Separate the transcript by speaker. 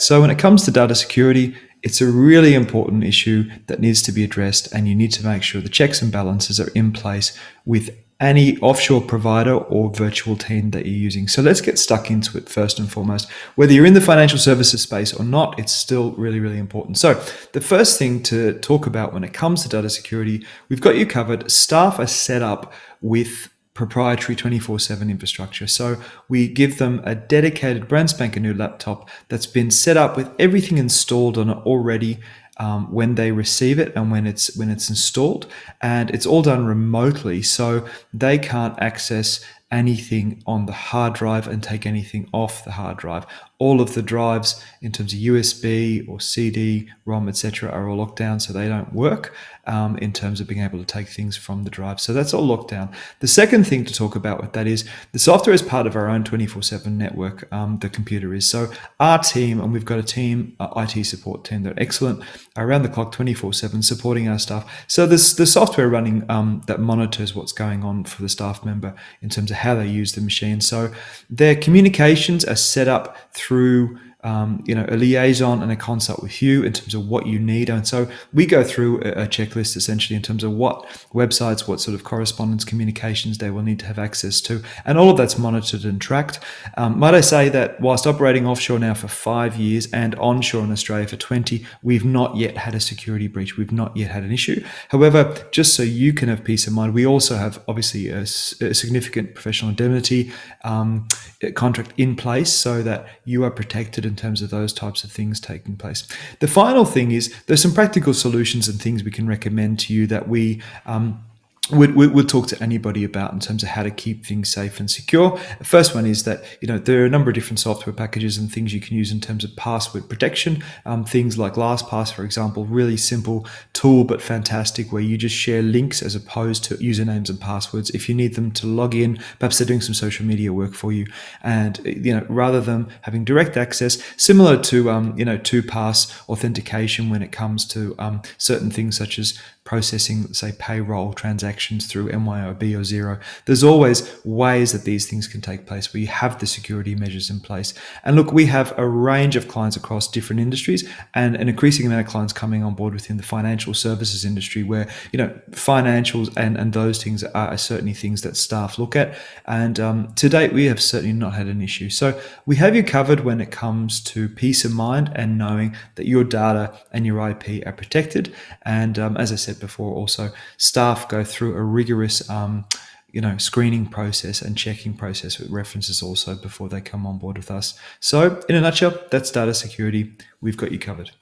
Speaker 1: So when it comes to data security, it's a really important issue that needs to be addressed, and you need to make sure the checks and balances are in place with any offshore provider or virtual team that you're using. So let's get stuck into it first and foremost. Whether you're in the financial services space or not, it's still really, really important. So the first thing to talk about when it comes to data security, we've got you covered. Staff are set up with proprietary 24/7 infrastructure. So we give them a dedicated brand spanking new laptop that's been set up with everything installed on it already, when they receive it and when it's installed, and it's all done remotely, so they can't access anything on the hard drive and take anything off the hard drive. All of the drives in terms of USB or CD, ROM, etc., are all locked down, so they don't work in terms of being able to take things from the drive. So that's all locked down. The second thing to talk about with that is the software is part of our own 24/7 network. The computer is. So our team, and we've got a team, IT support team, they're excellent, around the clock, 24/7, supporting our staff. So there's the software running that monitors what's going on for the staff member in terms of how they use the machine. So their communications are set up through a liaison and a consult with you in terms of what you need. And so we go through a checklist essentially in terms of what websites, what sort of correspondence communications they will need to have access to. And all of that's monitored and tracked. Might I say that whilst operating offshore now for 5 years and onshore in Australia for 20, we've not yet had a security breach. We've not yet had an issue. However, just so you can have peace of mind, we also have obviously a significant professional indemnity contract in place so that you are protected in terms of those types of things taking place. The final thing is there's some practical solutions and things we can recommend to you that we would talk to anybody about in terms of how to keep things safe and secure. The first one is that there are a number of different software packages and things you can use in terms of password protection. Things like LastPass, for example, really simple tool but fantastic, where you just share links as opposed to usernames and passwords. If you need them to log in, perhaps they're doing some social media work for you, and rather than having direct access, similar to 2-pass authentication when it comes to certain things such as processing, say, payroll transactions through MYOB or Xero. There's always ways that these things can take place where you have the security measures in place. And look, we have a range of clients across different industries, and an increasing amount of clients coming on board within the financial services industry, where financials and those things are certainly things that staff look at. And to date, we have certainly not had an issue. So we have you covered when it comes to peace of mind and knowing that your data and your IP are protected. And as I said before, also staff go through a rigorous screening process and checking process with references also before they come on board with us. So in a nutshell, that's data security. We've got you covered.